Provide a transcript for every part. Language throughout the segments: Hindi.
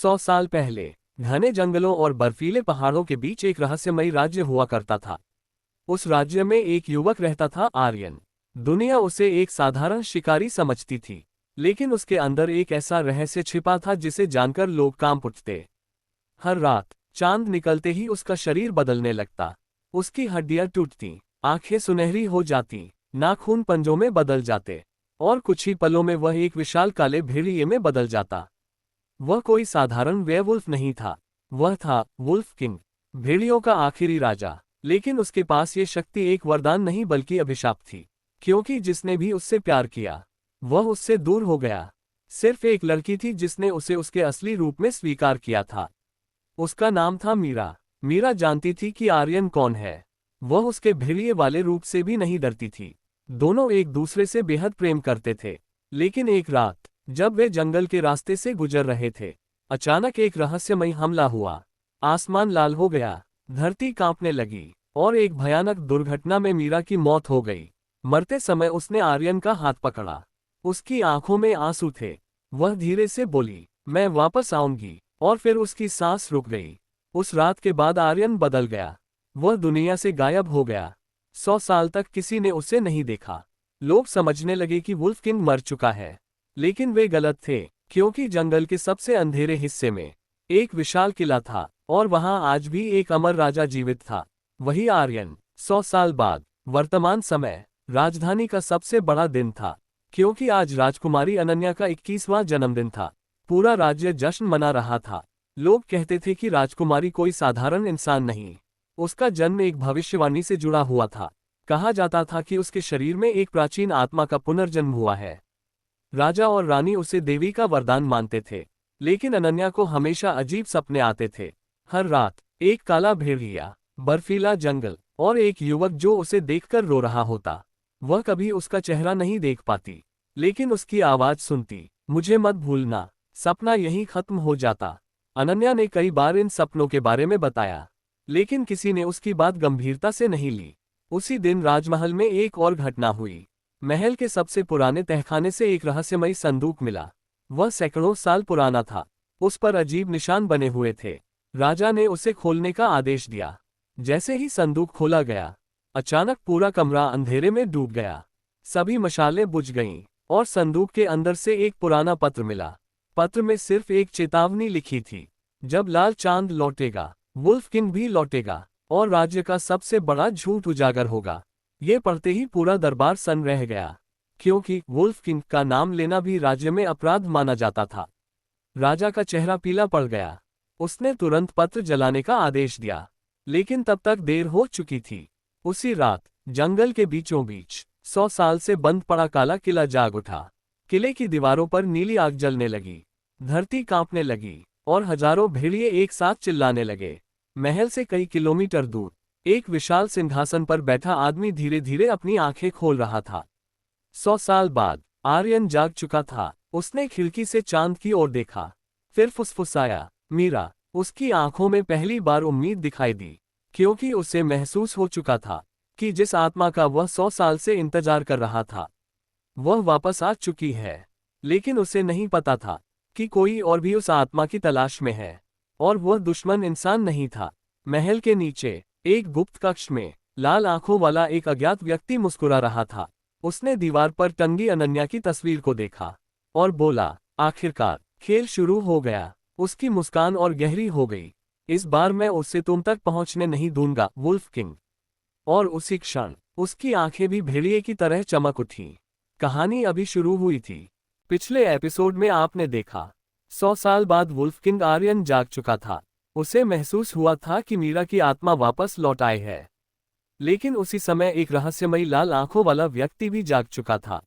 100 साल पहले घने जंगलों और बर्फीले पहाड़ों के बीच एक रहस्यमयी राज्य हुआ करता था। उस राज्य में एक युवक रहता था, आर्यन। दुनिया उसे एक साधारण शिकारी समझती थी, लेकिन उसके अंदर एक ऐसा रहस्य छिपा था जिसे जानकर लोग कांप उठते। हर रात चांद निकलते ही उसका शरीर बदलने लगता। उसकी हड्डियां टूटती, आंखें सुनहरी हो जाती, नाखून पंजों में बदल जाते, और कुछ ही पलों में वह एक विशाल काले भेड़िए में बदल जाता। वह कोई साधारण वेयरवुल्फ नहीं था, वह था वुल्फ किंग, भेड़ियों का आखिरी राजा। लेकिन उसके पास ये शक्ति एक वरदान नहीं बल्कि अभिशाप थी, क्योंकि जिसने भी उससे प्यार किया वह उससे दूर हो गया। सिर्फ एक लड़की थी जिसने उसे उसके असली रूप में स्वीकार किया था। उसका नाम था मीरा। मीरा जानती थी कि आर्यन कौन है। वह उसके भेड़िए वाले रूप से भी नहीं डरती थी। दोनों एक दूसरे से बेहद प्रेम करते थे। लेकिन एक रात जब वे जंगल के रास्ते से गुजर रहे थे, अचानक एक रहस्यमयी हमला हुआ। आसमान लाल हो गया, धरती कांपने लगी, और एक भयानक दुर्घटना में मीरा की मौत हो गई। मरते समय उसने आर्यन का हाथ पकड़ा। उसकी आंखों में आंसू थे। वह धीरे से बोली, मैं वापस आऊंगी, और फिर उसकी सांस रुक गई। उस रात के बाद आर्यन बदल गया। वह दुनिया से गायब हो गया। 100 साल तक किसी ने उसे नहीं देखा। लोग समझने लगे कि वुल्फ किंग मर चुका है, लेकिन वे गलत थे, क्योंकि जंगल के सबसे अंधेरे हिस्से में एक विशाल किला था, और वहां आज भी एक अमर राजा जीवित था, वही आर्यन। 100 साल बाद वर्तमान समय राजधानी का सबसे बड़ा दिन था, क्योंकि आज राजकुमारी अनन्या का 21वां जन्मदिन था। पूरा राज्य जश्न मना रहा था। लोग कहते थे कि राजकुमारी कोई साधारण इंसान नहीं, उसका जन्म एक भविष्यवाणी से जुड़ा हुआ था। कहा जाता था कि उसके शरीर में एक प्राचीन आत्मा का पुनर्जन्म हुआ है। राजा और रानी उसे देवी का वरदान मानते थे, लेकिन अनन्या को हमेशा अजीब सपने आते थे। हर रात एक काला भेड़िया, बर्फीला जंगल, और एक युवक जो उसे देखकर रो रहा होता। वह कभी उसका चेहरा नहीं देख पाती, लेकिन उसकी आवाज सुनती, मुझे मत भूलना। सपना यहीं खत्म हो जाता। अनन्या ने कई बार इन सपनों के बारे में बताया, लेकिन किसी ने उसकी बात गंभीरता से नहीं ली। उसी दिन राजमहल में एक और घटना हुई। महल के सबसे पुराने तहखाने से एक रहस्यमयी संदूक मिला। वह सैकड़ों साल पुराना था। उस पर अजीब निशान बने हुए थे। राजा ने उसे खोलने का आदेश दिया। जैसे ही संदूक खोला गया, अचानक पूरा कमरा अंधेरे में डूब गया। सभी मशालें बुझ गईं, और संदूक के अंदर से एक पुराना पत्र मिला। पत्र में सिर्फ एक चेतावनी लिखी थी, जब लाल चांद लौटेगा, वुल्फ किंग भी लौटेगा, और राज्य का सबसे बड़ा झूठ उजागर होगा। ये पढ़ते ही पूरा दरबार सन्न रह गया, क्योंकि वुल्फ किंग का नाम लेना भी राज्य में अपराध माना जाता था। राजा का चेहरा पीला पड़ गया। उसने तुरंत पत्र जलाने का आदेश दिया, लेकिन तब तक देर हो चुकी थी। उसी रात जंगल के बीचों बीच 100 साल से बंद पड़ा काला किला जाग उठा। किले की दीवारों पर नीली आग जलने लगी, धरती कांपने लगी, और हजारों भेड़िए एक साथ चिल्लाने लगे। महल से कई किलोमीटर दूर एक विशाल सिंहासन पर बैठा आदमी धीरे धीरे अपनी आंखें खोल रहा था। 100 साल बाद आर्यन जाग चुका था। उसने खिड़की से चांद की ओर देखा, फिर फुसफुसाया, मीरा। उसकी आंखों में पहली बार उम्मीद दिखाई दी, क्योंकि उसे महसूस हो चुका था कि जिस आत्मा का वह 100 साल से इंतजार कर रहा था, वह वापस आ चुकी है। लेकिन उसे नहीं पता था कि कोई और भी उस आत्मा की तलाश में है, और वह दुश्मन इंसान नहीं था। महल के नीचे एक गुप्त कक्ष में लाल आंखों वाला एक अज्ञात व्यक्ति मुस्कुरा रहा था। उसने दीवार पर टंगी अनन्या की तस्वीर को देखा और बोला, आखिरकार खेल शुरू हो गया। उसकी मुस्कान और गहरी हो गई। इस बार मैं उससे तुम तक पहुंचने नहीं दूंगा, वुल्फ किंग। और उसी क्षण उसकी आंखें भी भेड़िए की तरह चमक उठीं। कहानी अभी शुरू हुई थी। पिछले एपिसोड में आपने देखा 100 साल बाद वुल्फ किंग आर्यन जाग चुका था। उसे महसूस हुआ था कि मीरा की आत्मा वापस लौट आई है। लेकिन उसी समय एक रहस्यमयी लाल आंखों वाला व्यक्ति भी जाग चुका था।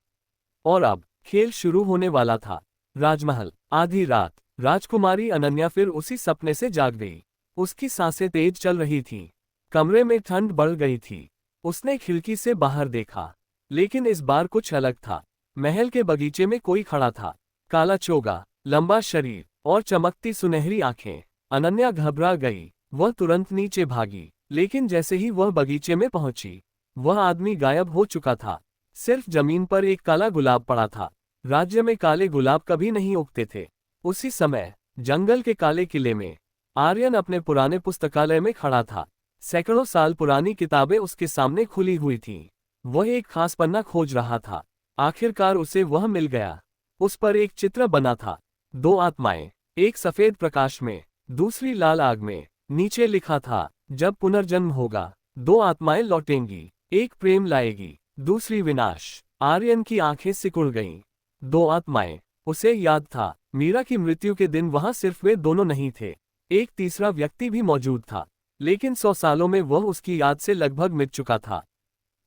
और अब खेल शुरू होने वाला था। राजमहल। आधी रात राजकुमारी अनन्या फिर उसी सपने से जाग गई। उसकी सांसें तेज चल रही थीं। कमरे में ठंड बढ़ गई थी। उसने खिड़की से बाहर देखा, लेकिन इस बार कुछ अलग था। महल के बगीचे में कोई खड़ा था, काला चोगा, लंबा शरीर और चमकती सुनहरी आंखें। अनन्या घबरा गई। वह तुरंत नीचे भागी, लेकिन जैसे ही वह बगीचे में पहुंची, वह आदमी गायब हो चुका था। सिर्फ जमीन पर एक काला गुलाब पड़ा था। राज्य में काले गुलाब कभी नहीं उगते थे। उसी समय जंगल के काले किले में आर्यन अपने पुराने पुस्तकालय में खड़ा था। सैकड़ों साल पुरानी किताबें उसके सामने खुली हुई थीं। वह एक खास पन्ना खोज रहा था। आखिरकार उसे वह मिल गया। उस पर एक चित्र बना था, दो आत्माएं, एक सफेद प्रकाश में, दूसरी लाल आग में। नीचे लिखा था, जब पुनर्जन्म होगा, दो आत्माएं लौटेंगी, एक प्रेम लाएगी, दूसरी विनाश। आर्यन की आंखें सिकुड़ गईं। दो आत्माएं, उसे याद था, मीरा की मृत्यु के दिन वहां सिर्फ वे दोनों नहीं थे, एक तीसरा व्यक्ति भी मौजूद था, लेकिन 100 सालों में वह उसकी याद से लगभग मिट चुका था।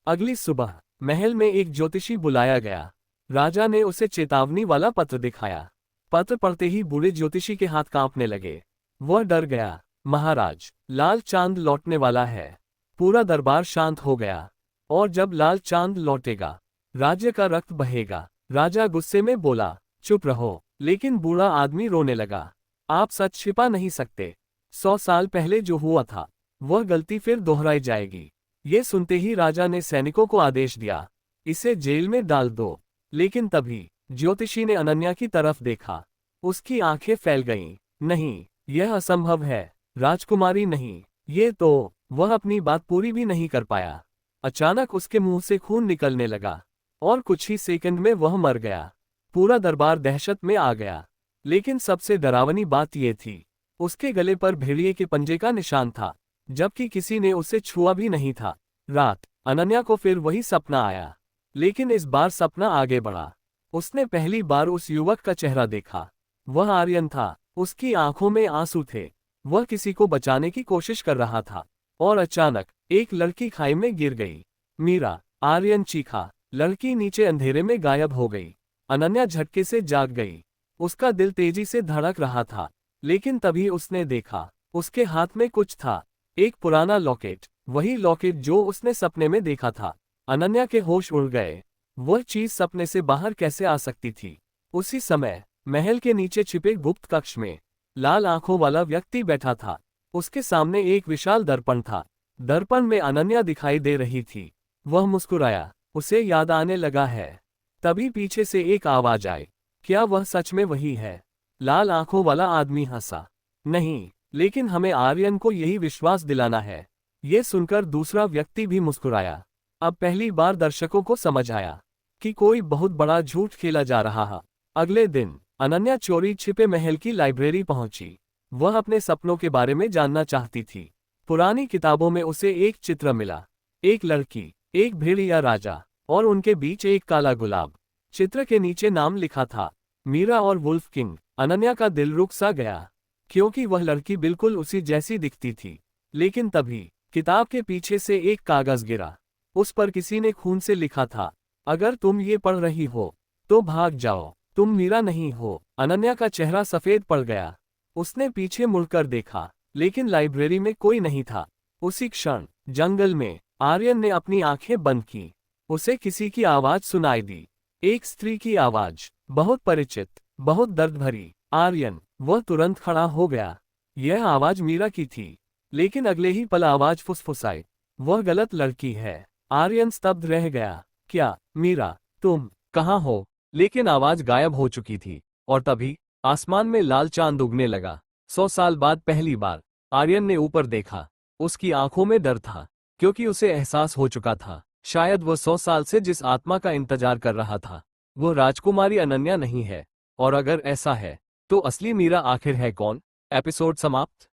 अगली सुबह महल में एक ज्योतिषी बुलाया गया। राजा ने उसे चेतावनी वाला पत्र दिखाया। पत्र पढ़ते ही बूढ़े ज्योतिषी के हाथ कांपने लगे। वह डर गया। महाराज, लाल चांद लौटने वाला है। पूरा दरबार शांत हो गया। और जब लाल चांद लौटेगा, राज्य का रक्त बहेगा। राजा गुस्से में बोला, चुप रहो। लेकिन बूढ़ा आदमी रोने लगा। आप सच छिपा नहीं सकते। 100 साल पहले जो हुआ था, वह गलती फिर दोहराई जाएगी। ये सुनते ही राजा ने सैनिकों को आदेश दिया, इसे जेल में डाल दो। लेकिन तभी ज्योतिषी ने अनन्या की तरफ देखा। उसकी आंखें फैल गईं। नहीं, यह असंभव है। राजकुमारी नहीं, ये तो। वह अपनी बात पूरी भी नहीं कर पाया। अचानक उसके मुंह से खून निकलने लगा और कुछ ही सेकंड में वह मर गया। पूरा दरबार दहशत में आ गया। लेकिन सबसे डरावनी बात यह थी, उसके गले पर भेड़िए के पंजे का निशान था, जबकि किसी ने उसे छुआ भी नहीं था। रात अनन्या को फिर वही सपना आया, लेकिन इस बार सपना आगे बढ़ा। उसने पहली बार उस युवक का चेहरा देखा। वह आर्यन था। उसकी आंखों में आंसू थे। वह किसी को बचाने की कोशिश कर रहा था। और अचानक एक लड़की खाई में गिर गई। मीरा, आर्यन चीखा। लड़की नीचे अंधेरे में गायब हो गई। अनन्या झटके से जाग गई। उसका दिल तेजी से धड़क रहा था। लेकिन तभी उसने देखा, उसके हाथ में कुछ था, एक पुराना लॉकेट, वही लॉकेट जो उसने सपने में देखा था। अनन्या के होश उड़ गए। वह चीज सपने से बाहर कैसे आ सकती थी? उसी समय महल के नीचे छिपे गुप्त कक्ष में लाल आंखों वाला व्यक्ति बैठा था। उसके सामने एक विशाल दर्पण था। दर्पण में अनन्या दिखाई दे रही थी। वह मुस्कुराया। उसे याद आने लगा है। तभी पीछे से एक आवाज आई, क्या वह सच में वही है? लाल आंखों वाला आदमी हंसा। नहीं, लेकिन हमें आर्यन को यही विश्वास दिलाना है। ये सुनकर दूसरा व्यक्ति भी मुस्कुराया। अब पहली बार दर्शकों को समझ आया कि कोई बहुत बड़ा झूठ खेला जा रहा है। अगले दिन अनन्या चोरी छिपे महल की लाइब्रेरी पहुंची। वह अपने सपनों के बारे में जानना चाहती थी। पुरानी किताबों में उसे एक चित्र मिला, एक लड़की, एक भेड़िया राजा और उनके बीच एक काला गुलाब। चित्र के नीचे नाम लिखा था, मीरा और वुल्फ किंग। अनन्या का दिल रुक सा गया, क्योंकि वह लड़की बिल्कुल उसी जैसी दिखती थी। लेकिन तभी किताब के पीछे से एक कागज गिरा। उस पर किसी ने खून से लिखा था, अगर तुम ये पढ़ रही हो तो भाग जाओ, तुम मीरा नहीं हो। अनन्या का चेहरा सफेद पड़ गया। उसने पीछे मुड़कर देखा, लेकिन लाइब्रेरी में कोई नहीं था। उसी क्षण जंगल में आर्यन ने अपनी आंखें बंद की। उसे किसी की आवाज सुनाई दी, एक स्त्री की आवाज, बहुत परिचित, बहुत दर्द भरी। आर्यन, वह तुरंत खड़ा हो गया। यह आवाज मीरा की थी। लेकिन अगले ही पल आवाज फुसफुसाई, वह गलत लड़की है। आर्यन स्तब्ध रह गया। क्या मीरा, तुम कहाँ हो? लेकिन आवाज गायब हो चुकी थी। और तभी आसमान में लाल चांद उगने लगा। 100 साल बाद पहली बार आर्यन ने ऊपर देखा। उसकी आंखों में डर था, क्योंकि उसे एहसास हो चुका था, शायद वह 100 साल से जिस आत्मा का इंतजार कर रहा था, वह राजकुमारी अनन्या नहीं है। और अगर ऐसा है, तो असली मीरा आखिर है कौन? एपिसोड समाप्त।